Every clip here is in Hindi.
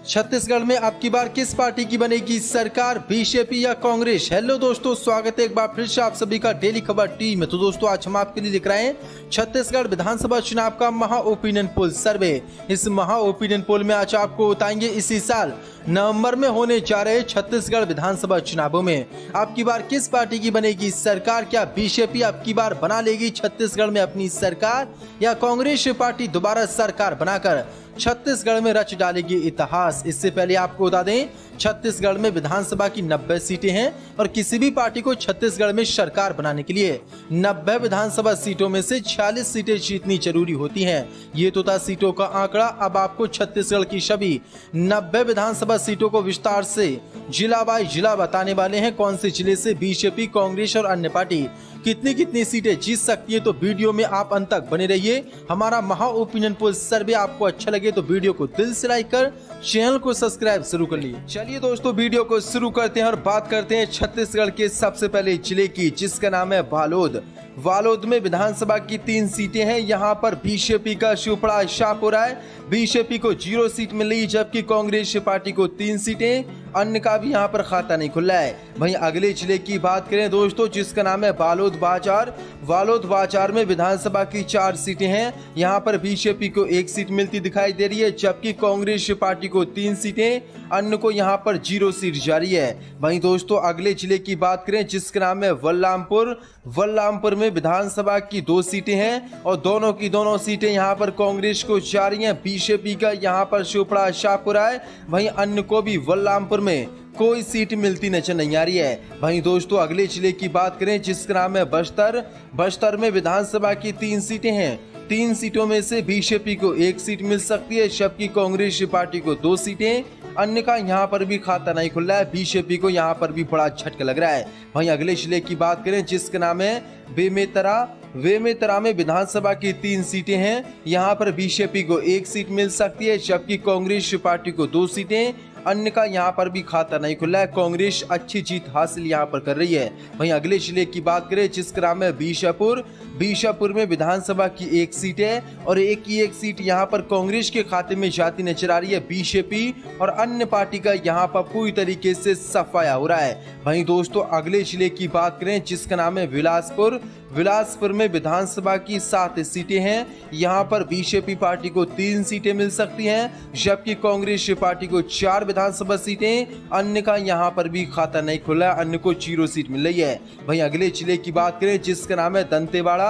छत्तीसगढ़ में अब की बार किस पार्टी की बनेगी सरकार, बीजेपी या कांग्रेस। हेलो दोस्तों, स्वागत है एक बार फिर से आप सभी का डेली खबर टीवी में। तो दोस्तों आज हम आपके लिए लेकर आए हैं छत्तीसगढ़ विधानसभा चुनाव का महा ओपिनियन पोल सर्वे। इस महा ओपिनियन पोल में आज आपको बताएंगे इसी साल नवंबर में होने जा रहे छत्तीसगढ़ विधानसभा चुनावों में अब की बार किस पार्टी की बनेगी सरकार। क्या बीजेपी अब की बार बना लेगी छत्तीसगढ़ में अपनी सरकार, या कांग्रेस पार्टी दोबारा सरकार बनाकर छत्तीसगढ़ में रच डालेगी इतिहास। इससे पहले आपको बता दें, छत्तीसगढ़ में विधानसभा की 90 सीटें हैं और किसी भी पार्टी को छत्तीसगढ़ में सरकार बनाने के लिए 90 विधानसभा सीटों में से 46 सीटें जीतनी जरूरी होती हैं। ये तो था सीटों का आंकड़ा। अब आपको छत्तीसगढ़ की सभी 90 विधानसभा सीटों को विस्तार से जिला बाय जिला बताने वाले हैं। कौन से जिले से बीजेपी, कांग्रेस और अन्य पार्टी कितनी कितनी सीटें जीत सकती है। तो वीडियो में आप अंत तक बने रहिए। हमारा महा ओपिनियन पोल सर्वे आपको अच्छा लगे तो वीडियो को दिल से लाइक कर चैनल को सब्सक्राइब शुरू कर लीजिए। चलिए दोस्तों वीडियो को शुरू करते हैं और बात करते हैं छत्तीसगढ़ के सबसे पहले जिले की, जिसका नाम है बालोद। बालोद में विधानसभा की 3 सीटें हैं। यहाँ पर बीजेपी का सुपड़ा साफ हो रहा है। बीजेपी को 0 सीट मिल रही, जबकि कांग्रेस पार्टी को 3 सीटें। अन्य का भी यहाँ पर खाता नहीं खुला है। वहीं अगले जिले की बात करें दोस्तों, जिसका नाम है बालोद बाजार। बालोद बाजार में विधानसभा की 4 सीटें हैं। यहाँ पर बीजेपी को 1 सीट मिलती दिखाई दे रही है, जबकि कांग्रेस पार्टी को 3 सीटें, अन्य को यहाँ पर 0 सीट जारी है। वहीं दोस्तों अगले जिले की बात करें, जिसका नाम है बलरामपुर। बलरामपुर में विधानसभा की 2 सीटें हैं और दोनों की दोनों सीटें यहाँ पर कांग्रेस को जारी हैं। बीजेपी का यहाँ पर सुपड़ा साफ हो रहा है। वहीं अन्य को भी बलरामपुर में कोई सीट मिलती नजर नहीं आ रही है। वहीं दोस्तों अगले जिले की बात करें, जिसका नाम है बस्तर। बस्तर में विधानसभा की 3 सीटें हैं। 3 सीटों में से बीजेपी को 1 सीट मिल सकती है, जबकि कांग्रेस पार्टी को 2 सीटें। अन्य का यहाँ पर भी खाता नहीं खुल रहा है। बीजेपी को यहाँ पर भी बड़ा झटका लग रहा है। वहीं अगले जिले की बात करें, जिसका नाम है बेमेतरा। बेमेतरा में विधानसभा की 3 सीटें हैं। यहाँ पर बीजेपी को 1 सीट मिल सकती है, जबकि कांग्रेस पार्टी को 2 सीटें। अन्य का यहाँ पर भी खाता नहीं खुला है। कांग्रेस अच्छी जीत हासिल यहाँ पर कर रही है। वहीं अगले जिले की बात करें, जिसका नाम है बीजापुर। बीजापुर में विधानसभा की 1 सीट है और एक सीट यहाँ पर कांग्रेस के खाते में जाती नजर आ रही है। बीजेपी और अन्य पार्टी का यहाँ पर पूरी तरीके से सफाया हो रहा है। वहीं दोस्तों अगले जिले की बात करें, जिसका नाम है बिलासपुर। बिलासपुर में विधानसभा की 7 सीटें हैं। यहाँ पर बीजेपी पार्टी को 3 सीटें मिल सकती हैं, जबकि कांग्रेस पार्टी को 4 विधानसभा सीटें। अन्य का यहाँ पर भी खाता नहीं खुला, अन्य को 0 सीट मिल रही है। वहीं अगले जिले की बात करें, जिसका नाम है दंतेवाड़ा।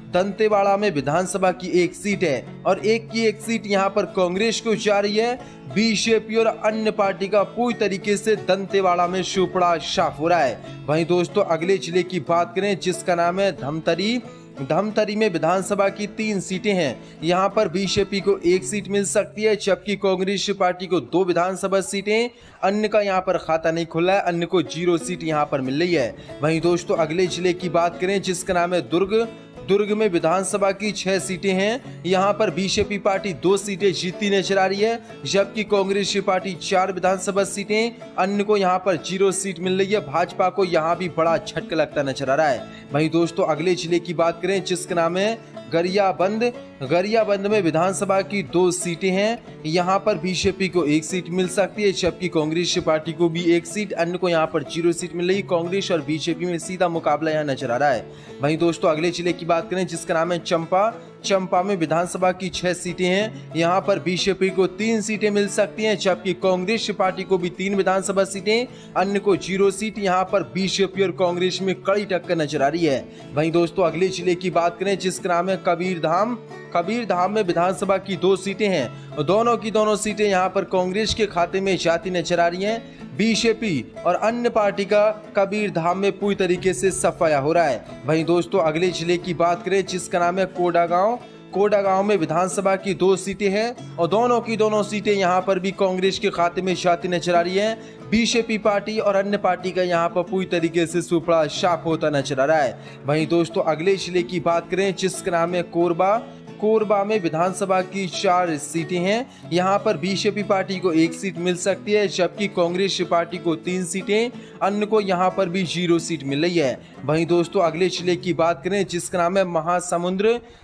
दंतेवाड़ा में विधानसभा की 1 सीट है और एक सीट यहाँ पर कांग्रेस को जा रही है। बीजेपी और अन्य पार्टी का पूरी तरीके से दंतेवाड़ा में सुपड़ा साफ हो रहा है। वहीं दोस्तों अगले जिले की बात करें, जिसका नाम है धमतरी। धमतरी में विधानसभा की 3 सीटें हैं। यहाँ पर बीजेपी को 1 सीट मिल सकती है, जबकि कांग्रेस पार्टी को 2 विधानसभा सीटें। अन्य का यहाँ पर खाता नहीं खुला है, अन्य को 0 सीट यहाँ पर मिल रही है। वहीं दोस्तों अगले जिले की बात करें, जिसका नाम है दुर्ग। दुर्ग में विधानसभा की 6 सीटें हैं। यहाँ पर बीजेपी पार्टी 2 सीटें जीतती नजर आ रही है, जबकि कांग्रेस पार्टी 4 विधानसभा सीटें। अन्य को यहाँ पर 0 सीट मिल रही है। भाजपा को यहाँ भी बड़ा झटका लगता नजर आ रहा है। वहीं दोस्तों अगले जिले की बात करें, जिसका नाम है गरियाबंद। गरियाबंद में विधानसभा की 2 सीटें हैं। यहाँ पर बीजेपी को 1 सीट मिल सकती है, जबकि कांग्रेस पार्टी को भी 1 सीट। अन्य को यहाँ पर 0 सीट मिल रही। कांग्रेस और बीजेपी में सीधा मुकाबला यहाँ नजर आ रहा है। वहीं दोस्तों अगले जिले की बात करें, जिसका नाम है चंपा। चंपा में विधानसभा की 6 सीटें हैं। यहाँ पर बीजेपी को 3 सीटें मिल सकती हैं, जबकि कांग्रेस पार्टी को भी 3 विधानसभा सीटें। अन्य को 0 सीट। यहाँ पर बीजेपी और कांग्रेस में कड़ी टक्कर नजर आ रही है। वहीं दोस्तों अगले जिले की बात करें, जिसका नाम है कबीरधाम। कबीरधाम में विधानसभा की 2 सीटें हैं और दोनों की दोनों सीटें यहाँ पर कांग्रेस के खाते में जाती नजर आ रही हैं। बीजेपी और अन्य पार्टी का कबीरधाम में पूरी तरीके से सफाया हो रहा है। वहीं दोस्तों अगले जिले की बात करें, जिसका नाम है कोडागांव। कोडागांव में विधानसभा की 2 सीटें हैं और दोनों की दोनों सीटें यहाँ पर भी कांग्रेस के खाते में जाती नजर आ रही हैं। बीजेपी पार्टी और अन्य पार्टी का यहाँ पर पूरी तरीके से सुपड़ा साफ होता नजर आ रहा है। वहीं दोस्तों अगले जिले की बात करें, जिसका नाम है कोरबा। कोरबा में विधानसभा की 4 सीटें हैं। यहाँ पर बीजेपी पार्टी को 1 सीट मिल सकती है, जबकि कांग्रेस पार्टी को 3 सीटें, अन्य को यहाँ पर भी 0 सीट मिल रही है। वहीं दोस्तों अगले जिले की बात करें जिसका नाम है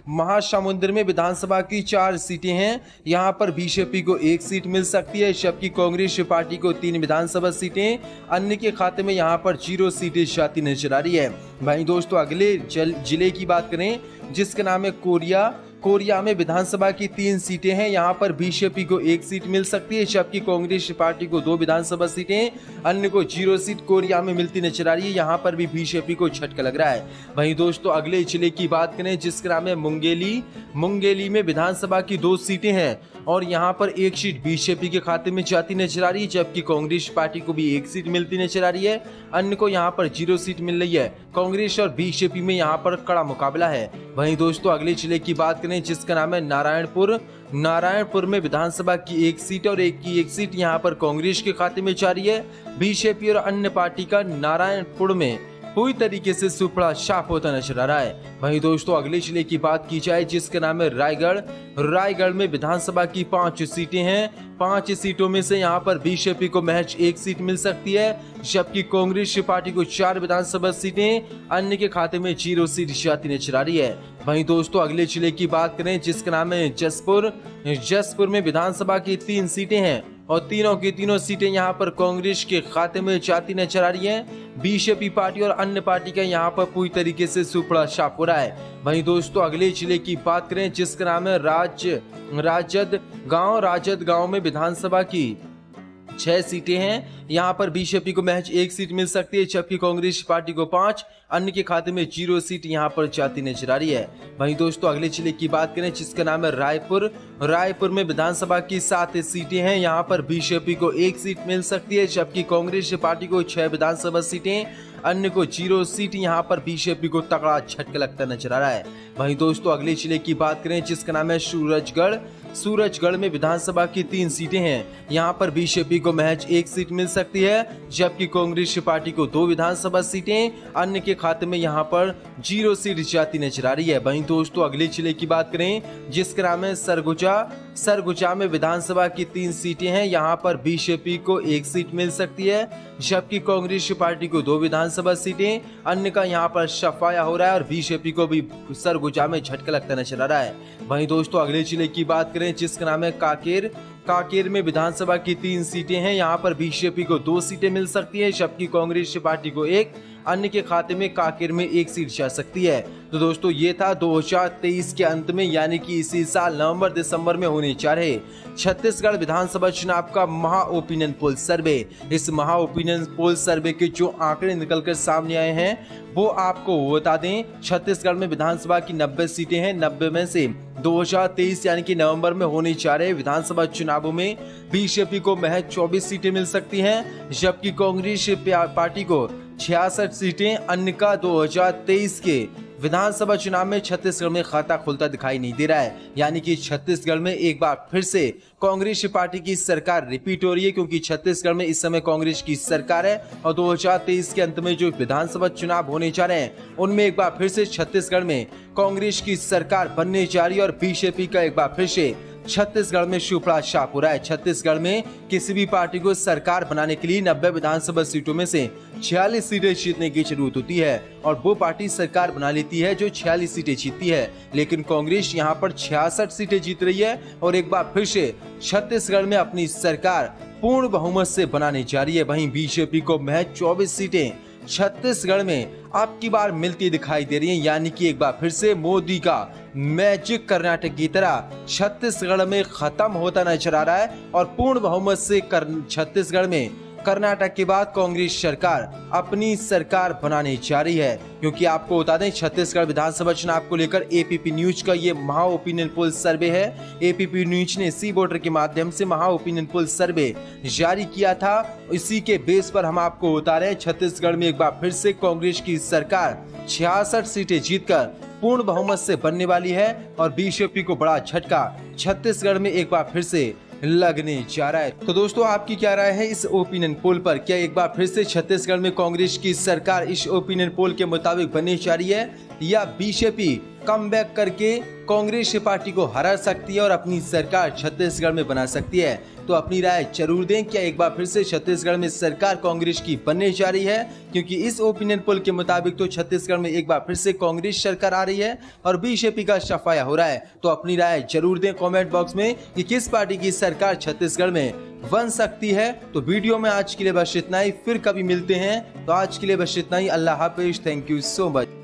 महासमुंद में विधानसभा की 4 सीटें हैं। यहाँ पर बीजेपी को 1 सीट मिल सकती है, जबकि कांग्रेस पार्टी को 3 विधानसभा सीटें, अन्य के खाते में यहाँ पर 0 सीटें जाती नजर आ रही है। वहीं दोस्तों अगले जिले की बात करें जिसका नाम है कोरिया में विधानसभा की 3 सीटें हैं। यहाँ पर बीजेपी को 1 सीट मिल सकती है, जबकि कांग्रेस पार्टी को 2 विधानसभा सीटें, अन्य को 0 सीट कोरिया में मिलती नजर आ रही है। यहाँ पर भी बीजेपी को झटका लग रहा है। वहीं दोस्तों अगले जिले की बात करें जिसका नाम है मुंगेली में विधानसभा की 2 सीटें हैं और यहाँ पर 1 सीट बीजेपी के खाते में जाती नजर आ रही है, जबकि कांग्रेस पार्टी को भी 1 सीट मिलती नजर आ रही है, अन्य को यहाँ पर 0 सीट मिल रही है। कांग्रेस और बीजेपी में यहाँ पर कड़ा मुकाबला है। वहीं दोस्तों अगले जिले की बात करें जिसका नाम है नारायणपुर में विधानसभा की 1 सीट और 1 सीट यहाँ पर कांग्रेस के खाते में जा रही है। बीजेपी और अन्य पार्टी का नारायणपुर में पूरी तरीके से सुपड़ा साफ होता नजर आ रहा है। वहीं दोस्तों अगले जिले की बात की जाए जिसका नाम है रायगढ़ में विधानसभा की 5 सीटें हैं। 5 सीटों में से यहाँ पर बीजेपी को महज 1 सीट मिल सकती है, जबकि कांग्रेस पार्टी को 4 विधानसभा सीटें, अन्य के खाते में 0 सीट जाती नजर आ रही है। वहीं दोस्तों अगले जिले की बात करें जिसका नाम है जसपुर में विधानसभा की 3 सीटें हैं और तीनों की तीनों सीटें यहाँ पर कांग्रेस के खाते में जाती नजर आ रही हैं। बीजेपी पार्टी और अन्य पार्टी का यहाँ पर पूरी तरीके से सुपड़ा साफ हो रहा है। वहीं दोस्तों अगले जिले की बात करें जिसका नाम है राजद गांव में विधानसभा की 6 सीटें हैं। यहाँ पर बीजेपी को महज 1 सीट मिल सकती है, जबकि कांग्रेस पार्टी को 5, अन्य के खाते में 0 सीट यहाँ पर जाती नजर आ रही है। वहीं दोस्तों अगले जिले की बात करें जिसका नाम है रायपुर में विधानसभा की 7 सीटें हैं। यहाँ पर बीजेपी को 1 सीट मिल सकती है, जबकि कांग्रेस पार्टी को 6 विधानसभा सीटें, अन्य को 0 सीट यहाँ पर बीजेपी को तगड़ा झटका लगता नजर आ रहा है। वहीं दोस्तों अगले जिले की बात करें जिसका नाम है सूरजगढ़ में विधानसभा की 3 सीटें हैं। यहाँ पर बीजेपी को महज 1 सीट मिल सकती है, जबकि कांग्रेस पार्टी को 2 विधानसभा सीटें, अन्य के खाते में यहाँ पर 0 सीट जाती नजर आ रही है। वहीं दोस्तों अगले जिले की बात करें जिसका नाम है सरगुजा में विधानसभा की 3 सीटें हैं। यहाँ पर बीजेपी को 1 सीट मिल सकती है, जबकि कांग्रेस पार्टी को 2 विधानसभा सीटें, अन्य का यहाँ पर सफाया हो रहा है और बीजेपी को भी सरगुजा में झटका लगता नजर आ रहा है। वहीं दोस्तों अगले जिले की बात करें जिसका नाम है कांकेर में विधानसभा की 3 सीटें हैं। यहाँ पर बीजेपी को 2 सीटें मिल सकती है, जबकि कांग्रेस पार्टी को 1, अन्य के खाते में कांकेर में 1 सीट जा सकती है। तो दोस्तों ये था 2023 के अंत में यानी कि इसी साल नवंबर-दिसंबर में होने जा रहे छत्तीसगढ़ विधानसभा चुनाव का महा ओपिनियन पोल सर्वे। इस महा ओपिनियन पोल सर्वे के जो आंकड़े निकलकर सामने आए हैं वो आपको बता दें। छत्तीसगढ़ में विधानसभा की 90 सीटें हैं। 90 में से 2023 यानी कि नवंबर में होने जा रहे विधानसभा चुनावों में बीजेपी को महज 24 सीटें मिल सकती हैं, जबकि कांग्रेस पार्टी को 66 सीटें, अन्य का 2023 के विधानसभा चुनाव में छत्तीसगढ़ में खाता खुलता दिखाई नहीं दे रहा है। यानी कि छत्तीसगढ़ में एक बार फिर से कांग्रेस पार्टी की सरकार रिपीट हो रही है, क्योंकि छत्तीसगढ़ में इस समय कांग्रेस की सरकार है और 2023 के अंत में जो विधानसभा चुनाव होने जा रहे हैं उनमें एक बार फिर से छत्तीसगढ़ में कांग्रेस की सरकार बनने जा रही है और बीजेपी का एक बार फिर से छत्तीसगढ़ में सुपड़ा साफ हो रहा है। छत्तीसगढ़ में किसी भी पार्टी को सरकार बनाने के लिए 90 विधानसभा सीटों में से 46 सीटें जीतने की जरूरत होती है और वो पार्टी सरकार बना लेती है जो 46 सीटें जीतती है। लेकिन कांग्रेस यहाँ पर 66 सीटें जीत रही है और एक बार फिर से छत्तीसगढ़ में अपनी सरकार पूर्ण बहुमत से बनाने जा रही है। वहीं बीजेपी को महज 24 सीटें छत्तीसगढ़ में अब की बार मिलती दिखाई दे रही हैं। यानी कि एक बार फिर से मोदी का मैजिक कर्नाटक की तरह छत्तीसगढ़ में खत्म होता नजर आ रहा है और पूर्ण बहुमत से छत्तीसगढ़ में कर्नाटक के बाद कांग्रेस सरकार अपनी सरकार बनाने जा रही है। क्योंकि आपको बता दें छत्तीसगढ़ विधानसभा चुनाव को लेकर एपीपी न्यूज का ये महा ओपिनियन पोल सर्वे है। एपीपी न्यूज ने सी वोटर के माध्यम से महा ओपिनियन पोल सर्वे जारी किया था। इसी के बेस पर हम आपको बता रहे हैं छत्तीसगढ़ में एक बार फिर से कांग्रेस की सरकार 66 सीटें जीतकर पूर्ण बहुमत से बनने वाली है और बीजेपी को बड़ा झटका छत्तीसगढ़ में एक बार फिर से लगने जा रहा है। तो दोस्तों आपकी क्या राय है इस ओपिनियन पोल पर? क्या एक बार फिर से छत्तीसगढ़ में कांग्रेस की सरकार इस ओपिनियन पोल के मुताबिक बनने जा रही है या बीजेपी कमबैक करके कांग्रेस पार्टी को हरा सकती है और अपनी सरकार छत्तीसगढ़ में बना सकती है। तो अपनी राय जरूर दें, क्या एक बार फिर से छत्तीसगढ़ में सरकार कांग्रेस की बनने जा रही है? क्योंकि इस ओपिनियन पोल के मुताबिक तो छत्तीसगढ़ में एक बार फिर से कांग्रेस सरकार आ रही है और बीजेपी का सफाया हो रहा है। तो अपनी राय जरूर दें कमेंट बॉक्स में कि किस पार्टी की सरकार छत्तीसगढ़ में बन सकती है। तो वीडियो में आज के लिए बस इतना ही, फिर कभी मिलते हैं। तो आज के लिए बस इतना ही। अल्लाह हाफिज, थैंक यू सो मच।